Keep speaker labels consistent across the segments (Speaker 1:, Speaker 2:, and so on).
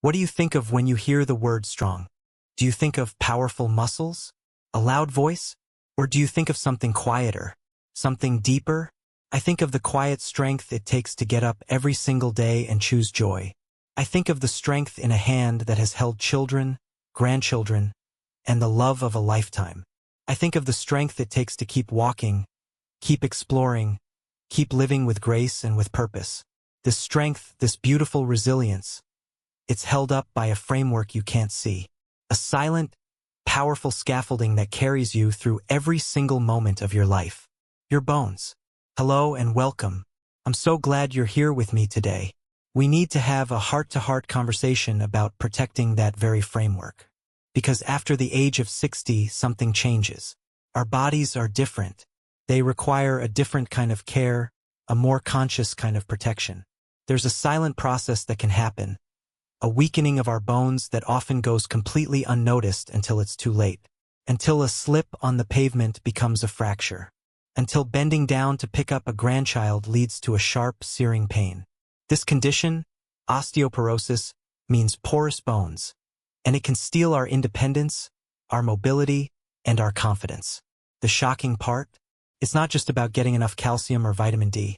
Speaker 1: What do you think of when you hear the word strong? Do you think of powerful muscles? A loud voice? Or do you think of something quieter? Something deeper? I think of the quiet strength it takes to get up every single day and choose joy. I think of the strength in a hand that has held children, grandchildren, and the love of a lifetime. I think of the strength it takes to keep walking, keep exploring, keep living with grace and with purpose. This strength, this beautiful resilience, it's held up by a framework you can't see. A silent, powerful scaffolding that carries you through every single moment of your life. Your bones. Hello and welcome. I'm so glad you're here with me today. We need to have a heart-to-heart conversation about protecting that very framework. Because after the age of 60, something changes. Our bodies are different. They require a different kind of care, a more conscious kind of protection. There's a silent process that can happen, a weakening of our bones that often goes completely unnoticed until it's too late, until a slip on the pavement becomes a fracture, until bending down to pick up a grandchild leads to a sharp, searing pain. This condition, osteoporosis, means porous bones, and it can steal our independence, our mobility, and our confidence. The shocking part? It's not just about getting enough calcium or vitamin D.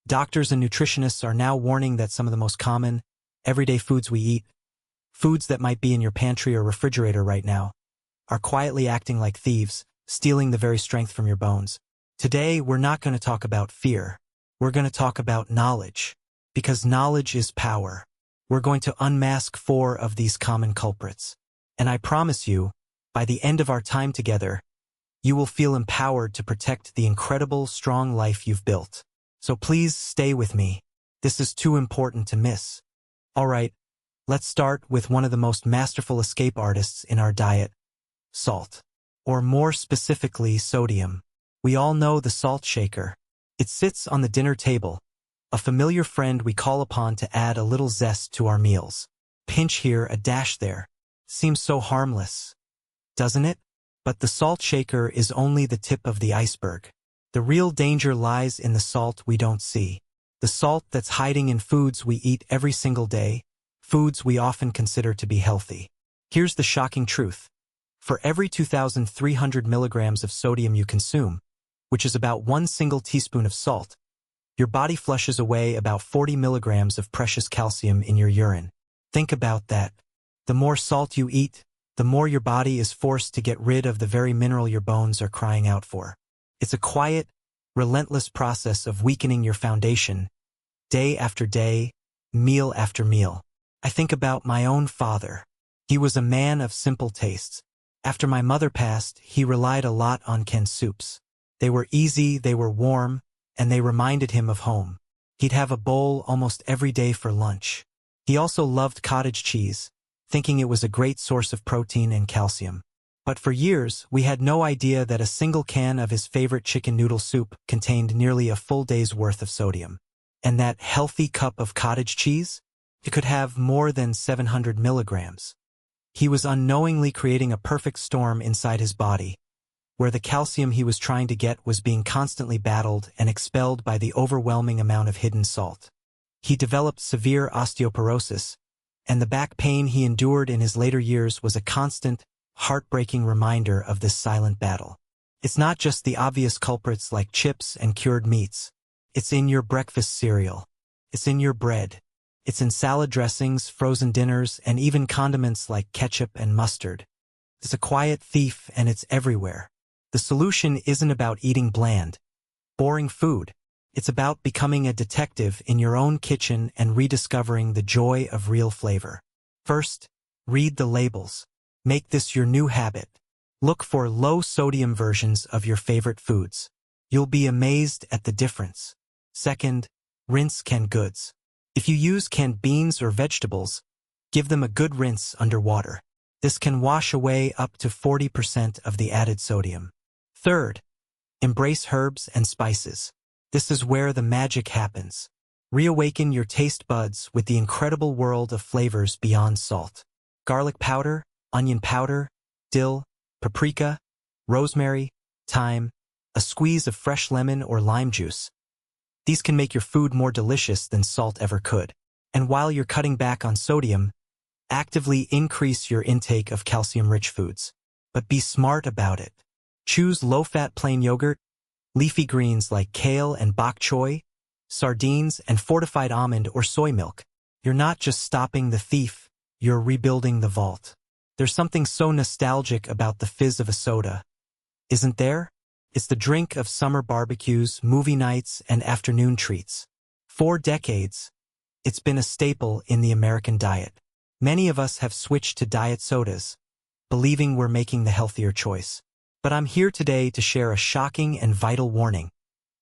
Speaker 1: Doctors and nutritionists are now warning that some of the most common, everyday foods we eat, foods that might be in your pantry or refrigerator right now, are quietly acting like thieves, stealing the very strength from your bones. Today, we're not going to talk about fear. We're going to talk about knowledge, because knowledge is power. We're going to unmask 4 of these common culprits. And I promise you, by the end of our time together, you will feel empowered to protect the incredible, strong life you've built. So please stay with me. This is too important to miss. All right, let's start with one of the most masterful escape artists in our diet, salt. Or more specifically, sodium. We all know the salt shaker. It sits on the dinner table, a familiar friend we call upon to add a little zest to our meals. Pinch here, a dash there. Seems so harmless, doesn't it? But the salt shaker is only the tip of the iceberg. The real danger lies in the salt we don't see. The salt that's hiding in foods we eat every single day, foods we often consider to be healthy. Here's the shocking truth. For every 2,300 milligrams of sodium you consume, which is about 1 single teaspoon of salt, your body flushes away about 40 milligrams of precious calcium in your urine. Think about that. The more salt you eat, the more your body is forced to get rid of the very mineral your bones are crying out for. It's a quiet, relentless process of weakening your foundation, day after day, meal after meal. I think about my own father. He was a man of simple tastes. After my mother passed, he relied a lot on canned soups. They were easy, they were warm, and they reminded him of home. He'd have a bowl almost every day for lunch. He also loved cottage cheese, thinking it was a great source of protein and calcium. But for years, we had no idea that a single can of his favorite chicken noodle soup contained nearly a full day's worth of sodium. And that healthy cup of cottage cheese? It could have more than 700 milligrams. He was unknowingly creating a perfect storm inside his body, where the calcium he was trying to get was being constantly battled and expelled by the overwhelming amount of hidden salt. He developed severe osteoporosis, and the back pain he endured in his later years was a constant, heartbreaking reminder of this silent battle. It's not just the obvious culprits like chips and cured meats. It's in your breakfast cereal. It's in your bread. It's in salad dressings, frozen dinners, and even condiments like ketchup and mustard. It's a quiet thief, and it's everywhere. The solution isn't about eating bland, boring food. It's about becoming a detective in your own kitchen and rediscovering the joy of real flavor. First, read the labels. Make this your new habit. Look for low-sodium versions of your favorite foods. You'll be amazed at the difference. Second, rinse canned goods. If you use canned beans or vegetables, give them a good rinse under water. This can wash away up to 40% of the added sodium. Third, embrace herbs and spices. This is where the magic happens. Reawaken your taste buds with the incredible world of flavors beyond salt. Garlic powder, onion powder, dill, paprika, rosemary, thyme, a squeeze of fresh lemon or lime juice. These can make your food more delicious than salt ever could. And while you're cutting back on sodium, Actively increase your intake of calcium-rich foods. But be smart about it. Choose low-fat plain yogurt, leafy greens like kale and bok choy, sardines, and fortified almond or soy milk. You're not just stopping the thief, you're rebuilding the vault. There's something so nostalgic about the fizz of a soda, isn't there? It's the drink of summer barbecues, movie nights, and afternoon treats. For decades, it's been a staple in the American diet. Many of us have switched to diet sodas, believing we're making the healthier choice. But I'm here today to share a shocking and vital warning,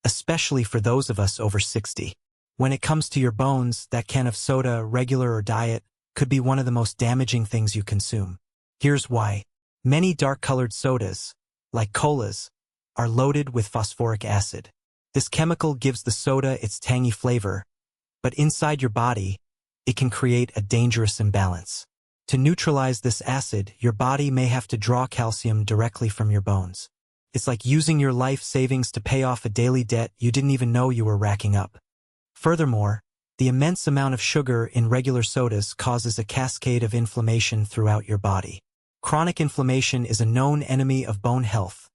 Speaker 1: especially for those of us over 60. When it comes to your bones, that can of soda, regular or diet, could be one of the most damaging things you consume. Here's why. Many dark-colored sodas, like colas, are loaded with phosphoric acid. This chemical gives the soda its tangy flavor, but inside your body, it can create a dangerous imbalance. To neutralize this acid, your body may have to draw calcium directly from your bones. It's like using your life savings to pay off a daily debt you didn't even know you were racking up. Furthermore, the immense amount of sugar in regular sodas causes a cascade of inflammation throughout your body. Chronic inflammation is a known enemy of bone health,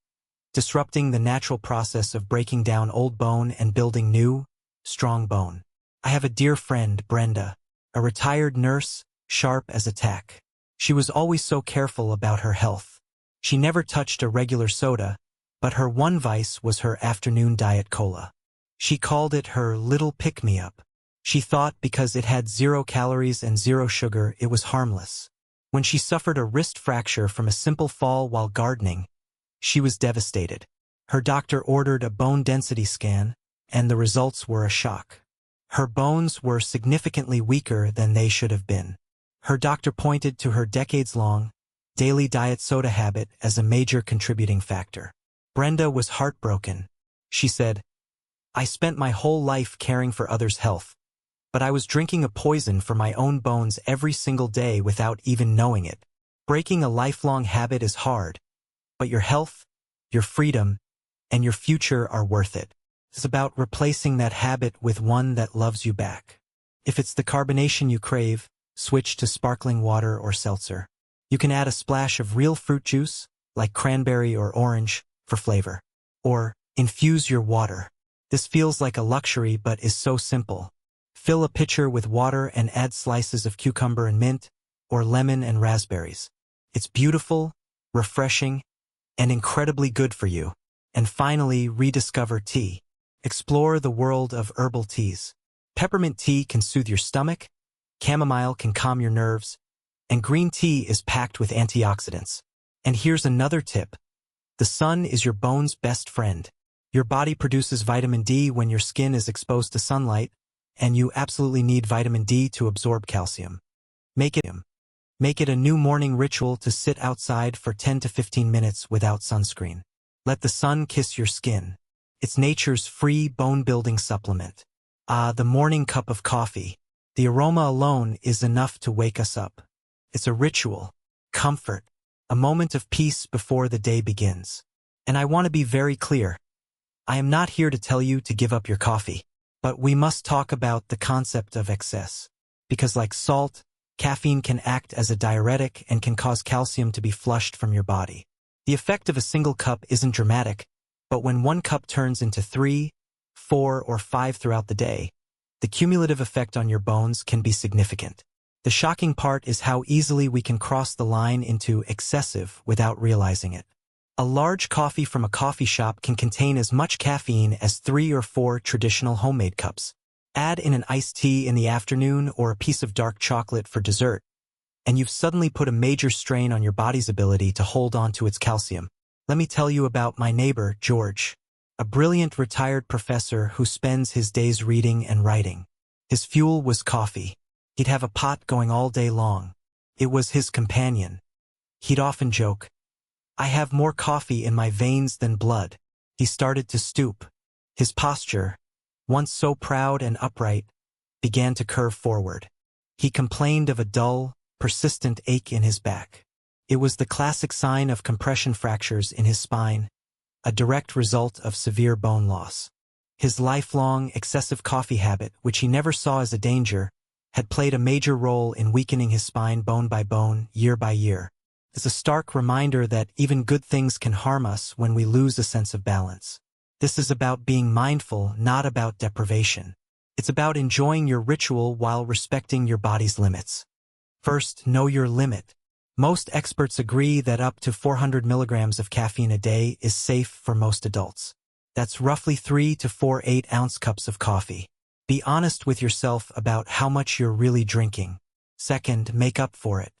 Speaker 1: disrupting the natural process of breaking down old bone and building new, strong bone. I have a dear friend, Brenda, a retired nurse, sharp as a tack. She was always so careful about her health. She never touched a regular soda, but her one vice was her afternoon diet cola. She called it her little pick-me-up. She thought because it had 0 calories and 0 sugar, it was harmless. When she suffered a wrist fracture from a simple fall while gardening, she was devastated. Her doctor ordered a bone density scan, and the results were a shock. Her bones were significantly weaker than they should have been. Her doctor pointed to her decades-long, daily diet soda habit as a major contributing factor. Brenda was heartbroken. She said, "I spent my whole life caring for others' health, but I was drinking a poison for my own bones every single day without even knowing it. Breaking a lifelong habit is hard, but your health, your freedom, and your future are worth it. It's about replacing that habit with one that loves you back. If it's the carbonation you crave, switch to sparkling water or seltzer. You can add a splash of real fruit juice, like cranberry or orange, for flavor. Or infuse your water. This feels like a luxury but is so simple. Fill a pitcher with water and add slices of cucumber and mint, or lemon and raspberries. It's beautiful, refreshing, and incredibly good for you. And finally, rediscover tea. Explore the world of herbal teas. Peppermint tea can soothe your stomach, chamomile can calm your nerves, and green tea is packed with antioxidants. And here's another tip. The sun is your bone's best friend. Your body produces vitamin D when your skin is exposed to sunlight, and you absolutely need vitamin D to absorb calcium. Make it a new morning ritual to sit outside for 10 to 15 minutes without sunscreen. Let the sun kiss your skin. It's nature's free bone-building supplement. The morning cup of coffee. The aroma alone is enough to wake us up. It's a ritual, comfort, a moment of peace before the day begins. And I want to be very clear. I am not here to tell you to give up your coffee, but we must talk about the concept of excess. Because like salt, caffeine can act as a diuretic and can cause calcium to be flushed from your body. The effect of a single cup isn't dramatic, but when one cup turns into 3, 4, or 5 throughout the day, the cumulative effect on your bones can be significant. The shocking part is how easily we can cross the line into excessive without realizing it. A large coffee from a coffee shop can contain as much caffeine as 3 or 4 traditional homemade cups. Add in an iced tea in the afternoon or a piece of dark chocolate for dessert, and you've suddenly put a major strain on your body's ability to hold on to its calcium. Let me tell you about my neighbor, George, a brilliant retired professor who spends his days reading and writing. His fuel was coffee. He'd have a pot going all day long. It was his companion. He'd often joke, "I have more coffee in my veins than blood." He started to stoop. His posture, once so proud and upright, began to curve forward. He complained of a dull, persistent ache in his back. It was the classic sign of compression fractures in his spine, a direct result of severe bone loss. His lifelong, excessive coffee habit, which he never saw as a danger, had played a major role in weakening his spine bone by bone, year by year. It's a stark reminder that even good things can harm us when we lose a sense of balance. This is about being mindful, not about deprivation. It's about enjoying your ritual while respecting your body's limits. First, know your limit. Most experts agree that up to 400 milligrams of caffeine a day is safe for most adults. That's roughly 3 to 4 8-ounce cups of coffee. Be honest with yourself about how much you're really drinking. Second, make up for it.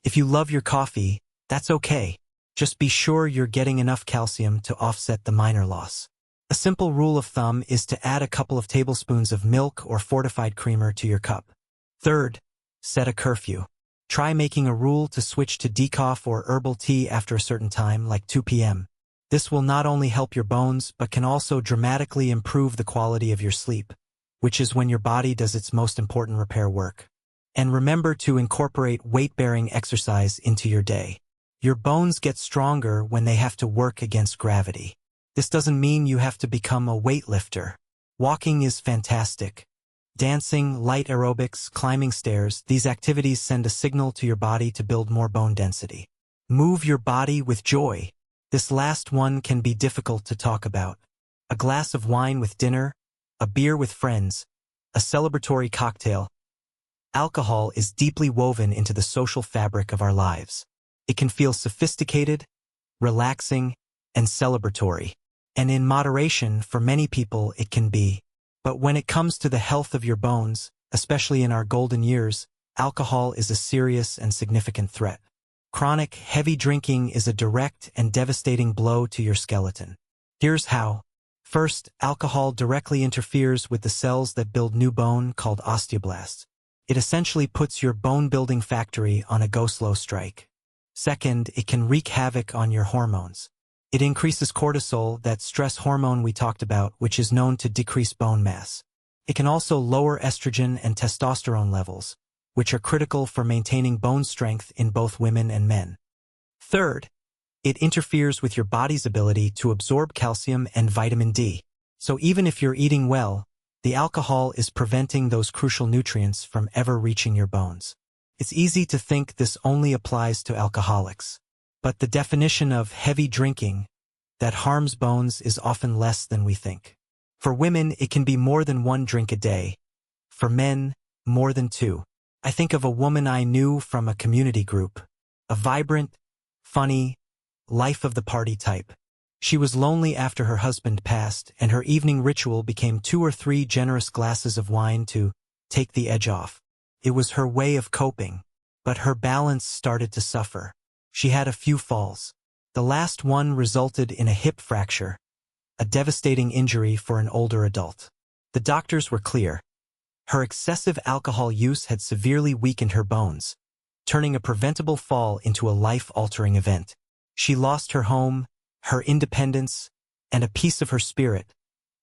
Speaker 1: If you love your coffee, that's okay. Just be sure you're getting enough calcium to offset the minor loss. A simple rule of thumb is to add a couple of tablespoons of milk or fortified creamer to your cup. Third, set a curfew. Try making a rule to switch to decaf or herbal tea after a certain time, like 2 p.m. This will not only help your bones, but can also dramatically improve the quality of your sleep, which is when your body does its most important repair work. And remember to incorporate weight-bearing exercise into your day. Your bones get stronger when they have to work against gravity. This doesn't mean you have to become a weightlifter. Walking is fantastic. Dancing, light aerobics, climbing stairs, these activities send a signal to your body to build more bone density. Move your body with joy. This last one can be difficult to talk about. A glass of wine with dinner, a beer with friends, a celebratory cocktail. Alcohol is deeply woven into the social fabric of our lives. It can feel sophisticated, relaxing, and celebratory. And in moderation, for many people, it can be. But when it comes to the health of your bones, especially in our golden years, alcohol is a serious and significant threat. Chronic, heavy drinking is a direct and devastating blow to your skeleton. Here's how. First, alcohol directly interferes with the cells that build new bone, called osteoblasts. It essentially puts your bone-building factory on a go-slow strike. Second, it can wreak havoc on your hormones. It increases cortisol, that stress hormone we talked about, which is known to decrease bone mass. It can also lower estrogen and testosterone levels, which are critical for maintaining bone strength in both women and men. Third, it interferes with your body's ability to absorb calcium and vitamin D. So even if you're eating well, the alcohol is preventing those crucial nutrients from ever reaching your bones. It's easy to think this only applies to alcoholics. But the definition of heavy drinking that harms bones is often less than we think. For women, it can be more than 1 drink a day. For men, more than 2. I think of a woman I knew from a community group. A vibrant, funny, life-of-the-party type. She was lonely after her husband passed, and her evening ritual became 2 or 3 generous glasses of wine to take the edge off. It was her way of coping, but her balance started to suffer. She had a few falls. The last one resulted in a hip fracture, a devastating injury for an older adult. The doctors were clear. Her excessive alcohol use had severely weakened her bones, turning a preventable fall into a life-altering event. She lost her home, her independence, and a piece of her spirit,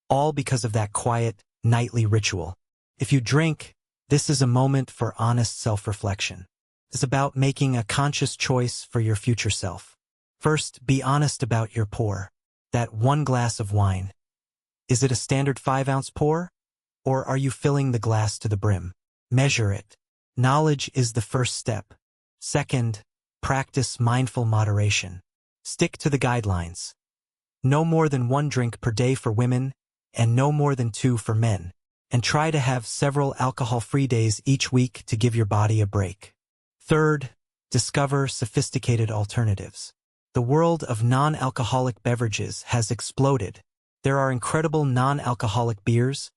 Speaker 1: all because of that quiet, nightly ritual. If you drink, this is a moment for honest self-reflection. It's about making a conscious choice for your future self. First, be honest about your pour. That 1 glass of wine. Is it a standard 5-ounce pour? Or are you filling the glass to the brim? Measure it. Knowledge is the first step. Second, practice mindful moderation. Stick to the guidelines. No more than 1 drink per day for women, and no more than 2 for men. And try to have several alcohol-free days each week to give your body a break. Third, discover sophisticated alternatives. The world of non-alcoholic beverages has exploded. There are incredible non-alcoholic beers,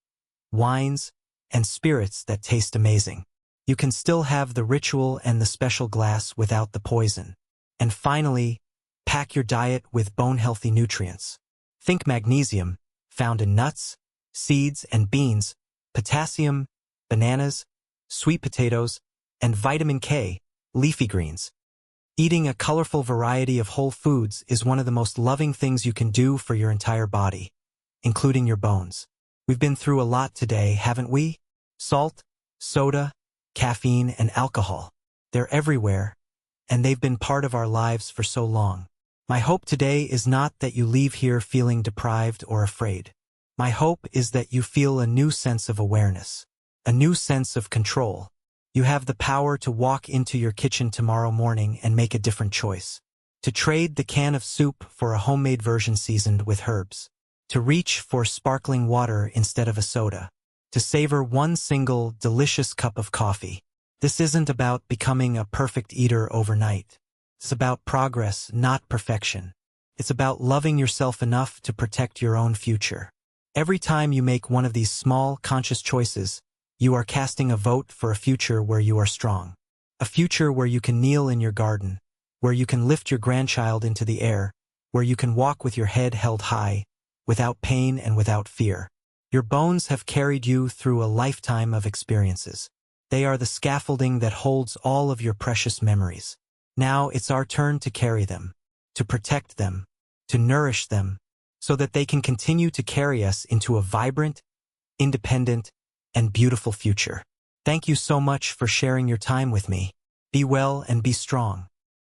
Speaker 1: wines, and spirits that taste amazing. You can still have the ritual and the special glass without the poison. And finally, pack your diet with bone-healthy nutrients. Think magnesium, found in nuts, seeds, and beans, potassium, bananas, sweet potatoes, and vitamin K, leafy greens. Eating a colorful variety of whole foods is one of the most loving things you can do for your entire body, including your bones. We've been through a lot today, haven't we? Salt, soda, caffeine, and alcohol. They're everywhere, and they've been part of our lives for so long. My hope today is not that you leave here feeling deprived or afraid. My hope is that you feel a new sense of awareness, a new sense of control. You have the power to walk into your kitchen tomorrow morning and make a different choice. To trade the can of soup for a homemade version seasoned with herbs. To reach for sparkling water instead of a soda. To savor one single, delicious cup of coffee. This isn't about becoming a perfect eater overnight. It's about progress, not perfection. It's about loving yourself enough to protect your own future. Every time you make one of these small, conscious choices, you are casting a vote for a future where you are strong. A future where you can kneel in your garden, where you can lift your grandchild into the air, where you can walk with your head held high, without pain and without fear. Your bones have carried you through a lifetime of experiences. They are the scaffolding that holds all of your precious memories. Now it's our turn to carry them, to protect them, to nourish them, so that they can continue to carry us into a vibrant, independent, and beautiful future. Thank you so much for sharing your time with me. Be well and be strong.